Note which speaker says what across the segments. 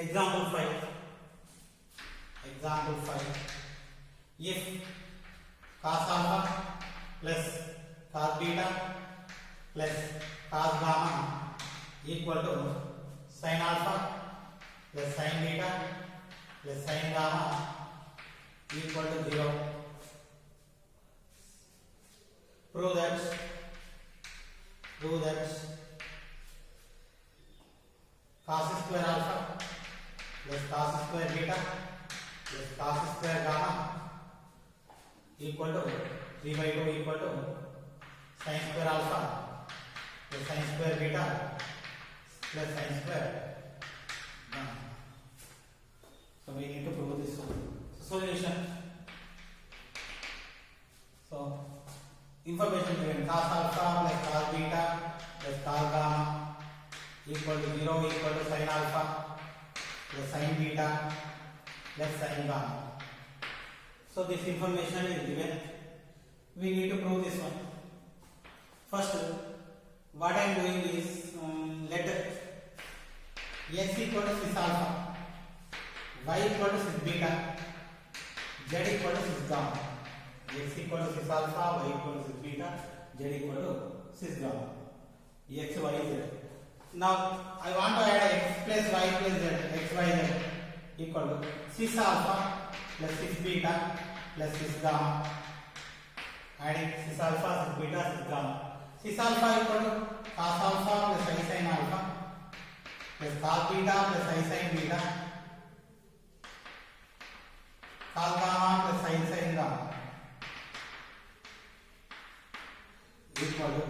Speaker 1: Example 5. Example 5. If cos alpha plus cos beta plus cos gamma equal to sin alpha plus sin beta plus sin gamma equal to 0. Prove that cos square alpha plus cos square beta plus cos square gamma equal to 3 by 2 equal to sin square alpha plus sin square beta plus sin square gamma. So we need to prove this one. Solution. So information given: cos alpha plus cos beta plus cos gamma equal to 0 equal to sin alpha plus sin beta plus sin gamma. So this information is given. We need to prove this one. First, what I am doing is let x equal to cis alpha, y equal to cis beta, z equal to cis gamma. X equal to cis alpha, y equal to cis beta, z equal to cis gamma. X, y, z. Now I want to add x plus y plus z, x, y, z equal to cis alpha plus cis beta plus cis gamma. Adding cis alpha, cis beta, cis gamma. Cis alpha equal to cos alpha plus I sin alpha plus cos beta plus I sin beta, cos gamma plus I sin gamma equal to,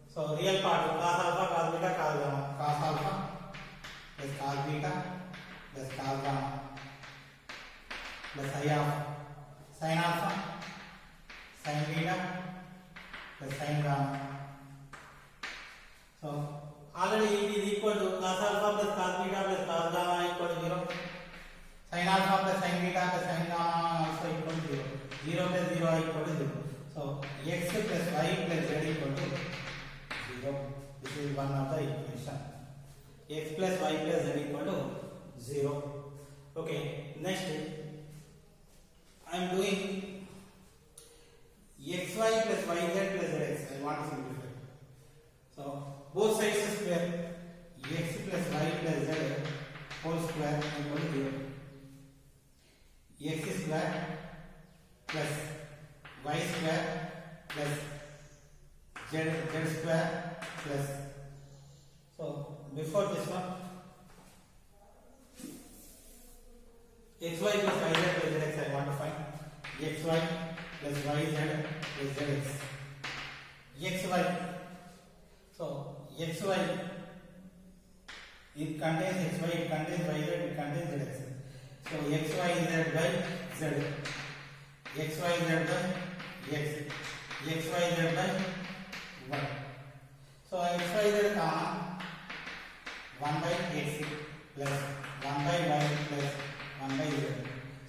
Speaker 1: so real part cos alpha, cos beta, cos gamma. Cos alpha plus cos beta plus cos gamma plus I of sin alpha, sin beta plus sin gamma. So already it is equal to cos alpha plus cos beta plus cos gamma equal to 0. Sin alpha plus sin beta plus sin gamma also equal to 0. 0 plus 0 equal to 0. So x plus y plus z equal to 0. This is one of the equation. X plus y plus z equal to 0. Okay, next I am doing xy plus yz plus zx. I want to simplify. So both sides are square. X plus y plus z whole square equal to 0. X square plus y square plus z square plus, so before this one xy plus yz plus zx I want to find. Xy plus yz plus zx. Xy, so xy it contains xy, it contains yz, it contains zx. So xy z by z, xy z by x, xy z by y. So xy z common 1 by x plus 1 by y plus 1 by z.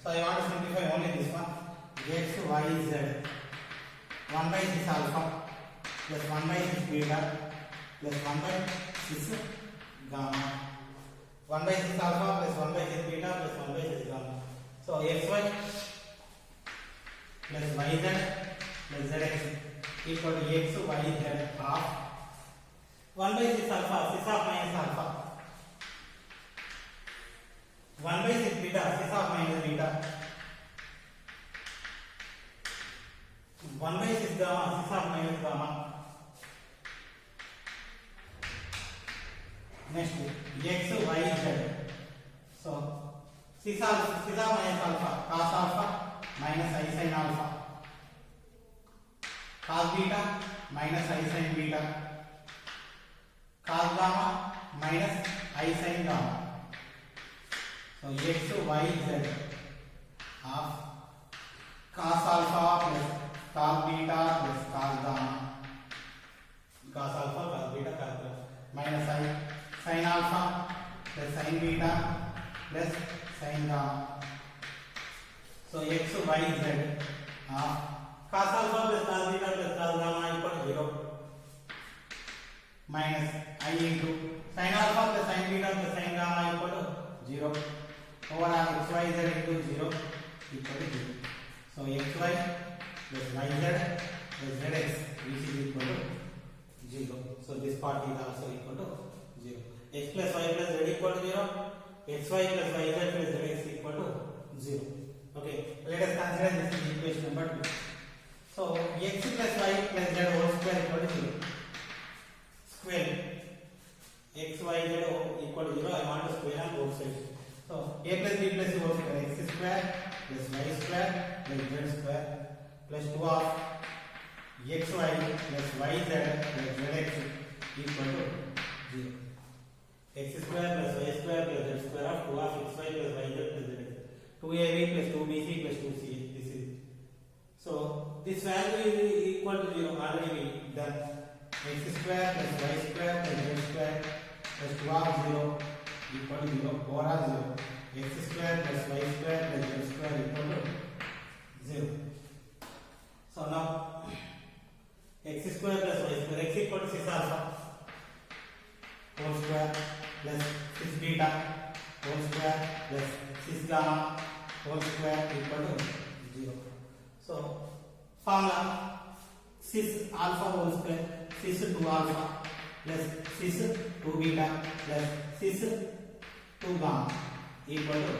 Speaker 1: So I want to simplify only this one. X, y, z 1 by cis alpha plus 1 by cis beta plus 1 by cis gamma. 1 by cis alpha plus 1 by cis beta plus 1 by cis gamma. So xy plus yz plus zx equal to x, y, z half 1 by cis alpha, cis half minus alpha, 1 by cis beta, cis half minus beta, 1 by cis gamma, cis half minus gamma. Next x, y, z. So cis half minus alpha, cos alpha minus I sin alpha, cos beta minus I sin beta, cos gamma minus I sin gamma. So x, y, z half cos alpha plus cos beta plus cos gamma, cos alpha, cos beta, cos gamma minus I sin alpha plus sin beta plus sin gamma. So x, y, z half cos alpha plus cos beta plus cos gamma equal to 0 minus I into sin alpha plus sin beta plus sin gamma equal to 0. 0. Overall xyz into 0 equal to 0. So xy plus yz plus zx which is equal to 0. So this part is also equal to 0. X plus y plus z equal to 0. Xy plus yz plus zx equal to 0. Okay, let us consider this is equation number 2. So x plus y plus z whole square equal to 0. Square x y z equal to 0. I want to square on both sides. So a plus b plus c whole square, x square plus y square plus z square plus 2 of xy plus yz plus zx equal to 0. X square plus y square plus z square of 2 of xy plus yz plus zx. 2ab plus 2bc plus 2c. This is so this value is equal to 0. Already we done. X square plus y square plus z square plus 2 of 0 equal to 0. Overall 0. X square plus y square plus z square equal to 0. So now x square plus y square, x equal to 6 alpha whole square plus 6 beta whole square plus 6 gamma whole square equal to 0. So formula 6 alpha whole square, 6 2 alpha plus 6 2 beta plus 6 2 gamma equal to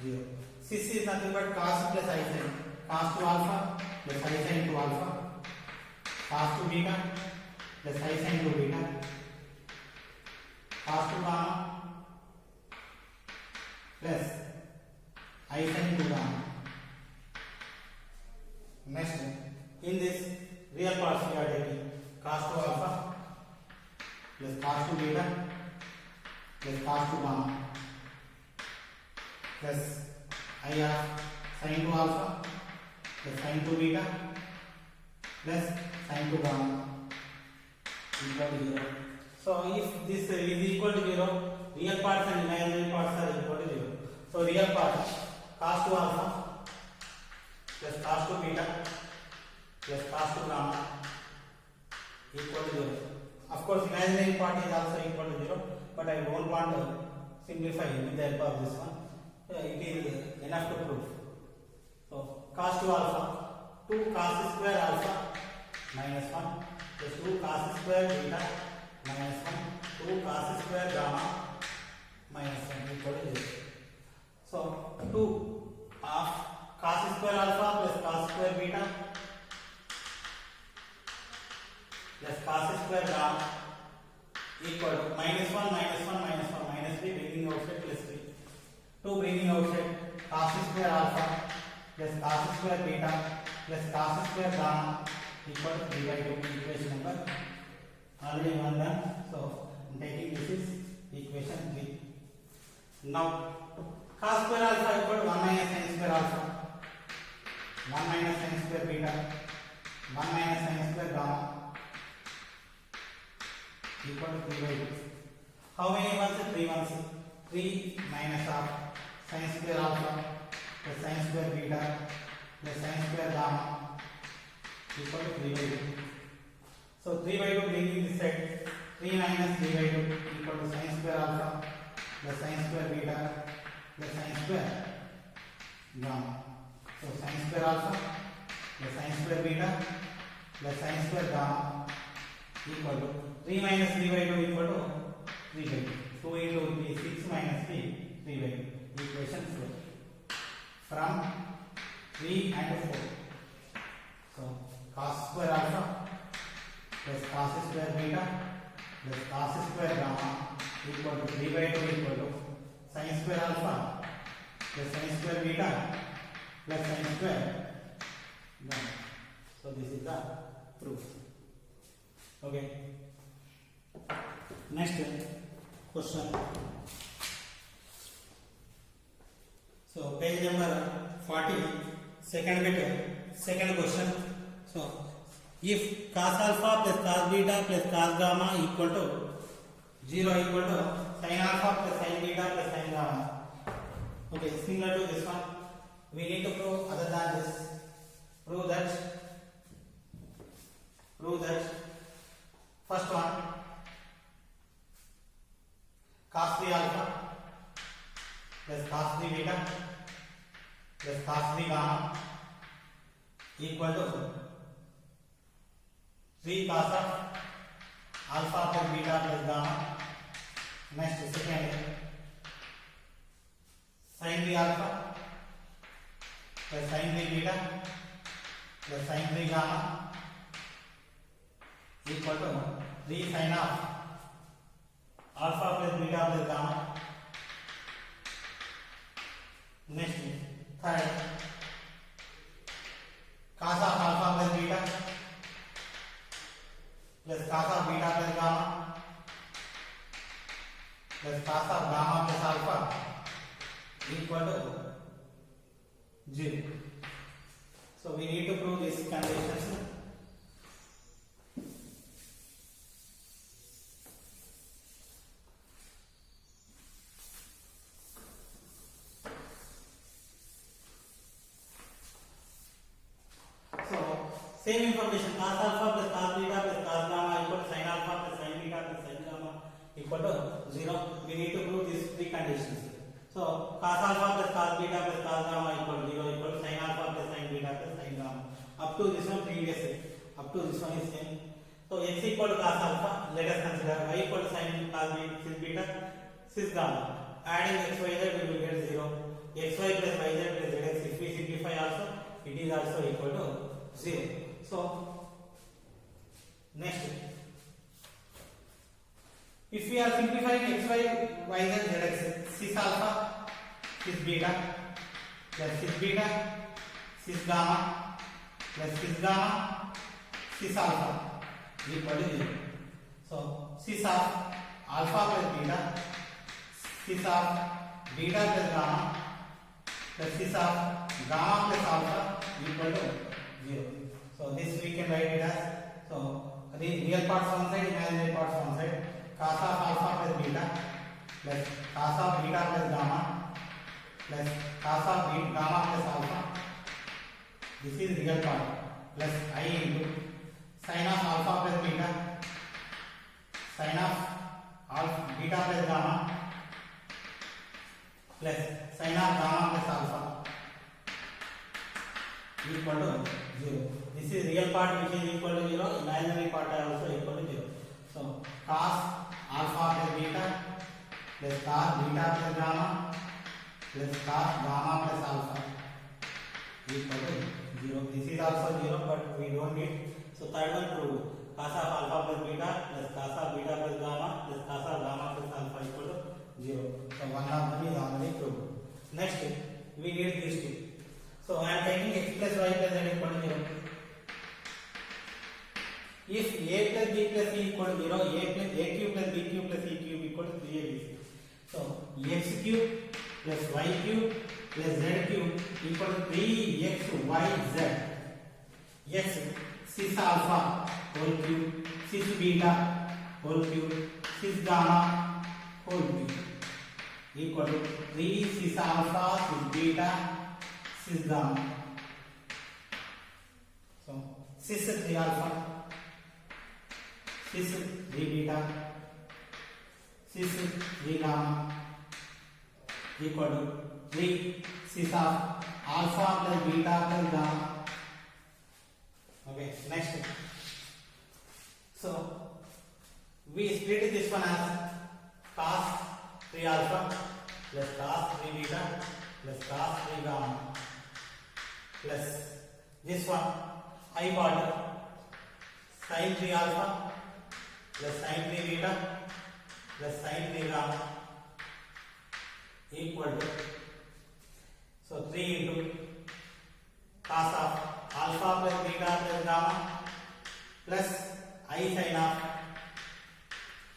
Speaker 1: 0. 6 is nothing but cos plus I sin. Cos 2 alpha plus I sin 2 alpha. Cos 2 beta plus I sin 2 beta. Cos 2 gamma plus I sin 2 gamma. Next, in this real parts we are taking cos 2 alpha plus cos 2 beta plus cos 2 gamma plus I of sin 2 alpha plus sin 2 beta plus sin 2 gamma equal to 0. So if this is equal to 0, real parts and imaginary parts are equal to 0. So real part cos 2 alpha plus cos 2 beta plus cos 2 gamma equal to 0. Of course, imaginary part is also equal to 0, but I don't want to simplify with the help of this one. It is enough to prove. So cos 2 alpha, 2 cos square alpha minus 1 plus 2 cos square beta minus 1, 2 cos square gamma minus 1 equal to 0. So 2 of cos square alpha plus cos square beta plus cos square gamma equal to minus 1 minus 1 minus 1 minus 3 bringing outside plus 3. 2 bringing outside cos square alpha plus cos square beta plus cos square gamma equal to 3 by 2. Equation number already one done. So I am taking this is equation 3. Now cos square alpha equal to 1 minus sin square alpha, 1 minus sin square beta, 1 minus sin square gamma equal to 3 by 2. How many ones? 3 ones. 3 minus of sin square alpha plus sin square beta plus sin square gamma equal to 3 by 2. So 3 by 2 bringing this side, 3 minus 3 by 2 equal to sin square alpha plus sin square beta plus sin square gamma. So sin square alpha plus sin square beta plus sin square gamma equal to 3 minus 3 by 2 equal to 3 by 2. 2 into 3, 6 minus 3, 3 by 2. Equation 4. From 3 and 4. So cos square alpha plus cos square beta plus cos square gamma equal to 3 by 2 equal to sin square alpha plus sin square beta plus sin square gamma. So this is the proof. Okay. Next question. So page number 40, second bit, second question. So if cos alpha plus cos beta plus cos gamma equal to 0 equal to sin alpha plus sin beta plus sin gamma. Okay, similar to this one, we need to prove other than this. Prove that first one cos 3 alpha plus cos 3 beta plus cos 3 gamma equal to 3 cos of alpha plus beta plus gamma. Next second sin 3 alpha plus sin 3 beta plus sin 3 gamma equal to 3 sin of alpha plus beta plus gamma. Next third cos of alpha plus beta plus cos of beta plus gamma plus cos of gamma plus alpha equal to 0. So we need to prove these conditions. Same information, cos alpha plus cos beta plus cos gamma equal to sin alpha plus sin beta plus sin gamma equal to 0. We need to prove these three conditions. So cos alpha plus cos beta plus cos gamma equal to 0 equal to sin alpha plus sin beta plus sin gamma. Up to this one previous, up to this one is same. So x equal to cos alpha, let us consider y equal to sin cos beta sin gamma. Adding x y z we will get 0. xy plus yz plus zx, if we simplify also, it is also equal to 0. So next, if we are simplifying x, y, y, z, zx, cis alpha, cis beta, plus cis beta, cis gamma, plus cis gamma, cis alpha equal to 0. So cis of alpha plus beta, cis of beta plus gamma, plus cis of gamma plus alpha equal to 0. So this we can write it as, so the real parts one side, imaginary parts one side. Cos of alpha plus beta plus cos of beta plus gamma plus cos of gamma plus alpha. This is real part plus I into sin of alpha plus beta, sin of alpha beta plus gamma plus sin of gamma plus alpha equal to 0. This is real part which is equal to 0. Imaginary part also equal to 0. So cos alpha plus beta plus cos beta plus gamma plus cos gamma plus alpha equal to 0. This is also 0, but we don't need. So third one prove. Cos of alpha plus beta plus cos of beta plus gamma plus cos of gamma plus alpha equal to 0. So one of them is already proved. Next, we need these two. So I am taking x plus y plus z equal to 0. If a plus b plus c equal to 0, a cube plus b cube plus c cube equal to 3ab. So x cube plus y cube plus z cube equal to 3xyz. X cis alpha whole cube, cis beta whole cube, cis gamma whole cube equal to 3 cis alpha cis beta cis gamma. So cis 3 alpha, cis 3 beta, cis 3 gamma equal to 3 cis of alpha plus beta plus gamma. Okay, next. So we split this one as cos 3 alpha plus cos 3 beta plus cos 3 gamma plus this one I part sin 3 alpha plus sin 3 beta plus sin 3 gamma equal to, so 3 into cos of alpha plus beta plus gamma plus I sin of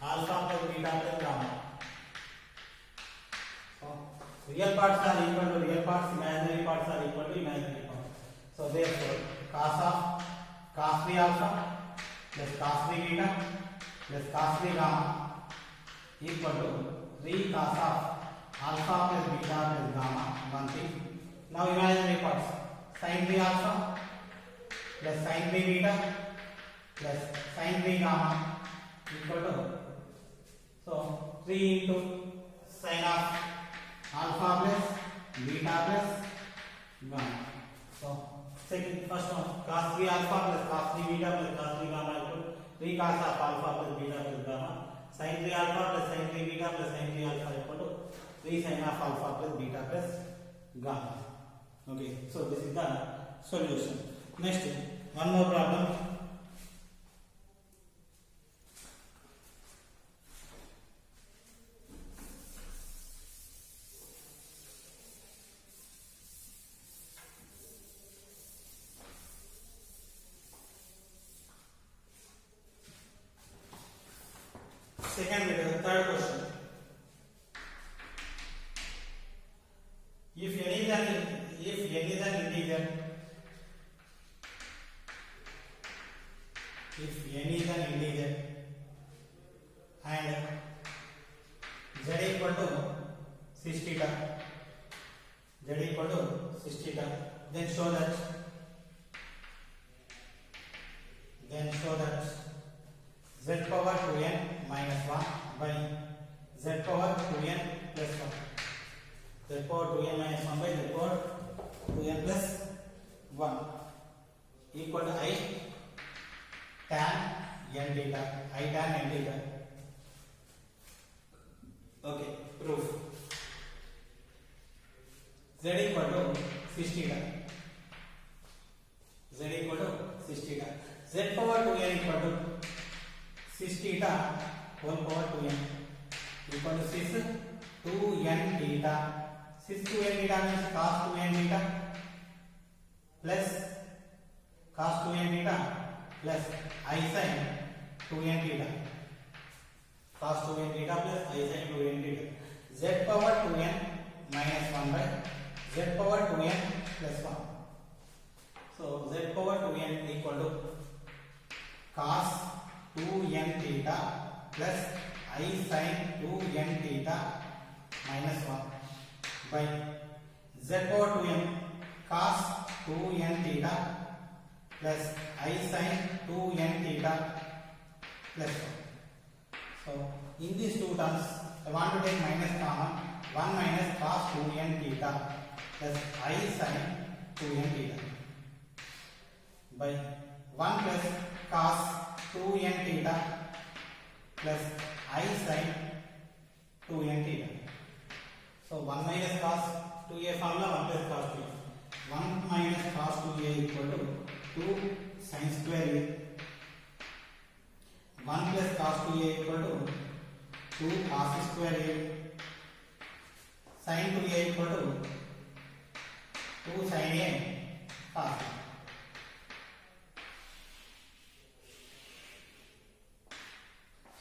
Speaker 1: alpha plus beta plus gamma. So real parts are equal to real parts, imaginary parts are equal to imaginary parts. So therefore cos 3 alpha plus cos 3 beta plus cos 3 gamma equal to 3 cos of alpha plus beta plus gamma. One thing. Now imaginary parts, sin 3 alpha plus sin 3 beta plus sin 3 gamma equal to, so 3 into sin of alpha plus Second, first one, cos 3 alpha plus cos 3 beta plus cos 3 gamma equal 3 cos of alpha plus beta plus gamma. Sin 3 alpha plus sin 3 beta plus sin 3 alpha equal to 3 sin of alpha plus beta plus gamma. Okay, so this is the solution. Next, one more problem. Second video, third question. If n is an integer, and z equal to 6 theta, then show that z power 2n minus 1 by z power 2n plus 1. Z power 2n minus 1 by z power 2n plus 1 equal to I tan n theta. Okay, proof. Z equal to 6 theta. Z power 2n equal to 6 theta whole power 2n equal to 6 2n theta. 6 2n theta means cos 2n theta plus I sin 2n theta. Cos 2n theta plus I sin 2n theta. Z power 2n minus 1 by z power 2n plus 1. So z power 2n equal to cos 2n theta plus I sin 2n theta minus 1 by z power 2n cos 2n theta plus I sin 2n theta plus 1. So in these two terms, I want to take minus common. 1 minus cos 2n theta plus I sin 2n theta by 1 plus cos 2n theta plus I sin 2n theta. So 1 minus cos 2a formula, 1 plus cos 2a. 1 minus cos 2a equal to 2 sin square a. 1 plus cos 2a equal to 2 cos square a. Sin 2a equal to 2 sin a cos a.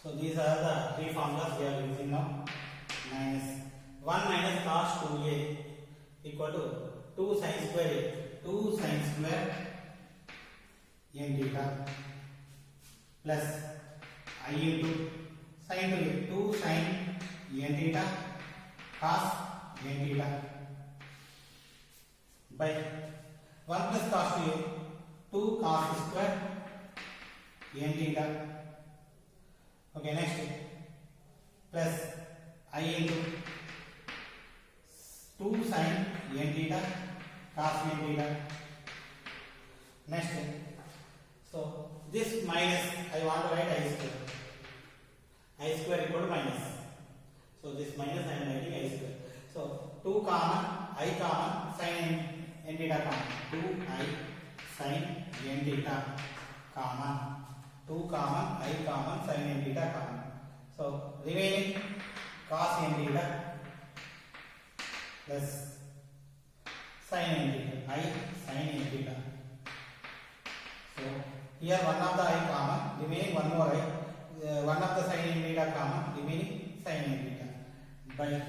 Speaker 1: So these are the three formulas we are using now. Minus 1 minus cos 2a equal to 2 sin square a. 2 sin square n theta plus I into sin 2a. 2 sin n theta cos n theta by 1 plus cos 2a. 2 cos square n theta. Okay, next plus I into 2 sin n theta cos n theta. Next, so this minus I want to write I square. I square equal to minus. So this minus I am writing I square. So 2 common, I common, sin n theta common. 2I sin n theta common. 2 common, I common, sin n theta common. So remaining cos n theta plus sin n theta. I sin n theta. So here one of the I common, remaining one more I. One of the sin n theta common, remaining sin n theta. By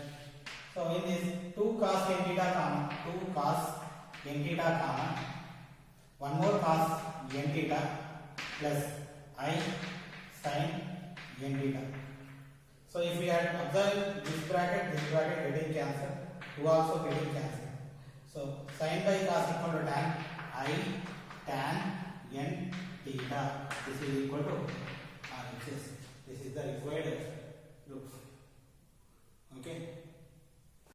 Speaker 1: so in this 2 cos n theta common, 2 cos n theta common, one more cos n theta plus I sin n theta. So if we had observed this bracket getting cancelled, 2 also getting cancelled. So sin by cos equal to tan I tan n theta. This is equal to RHS. This is the required proof. Okay.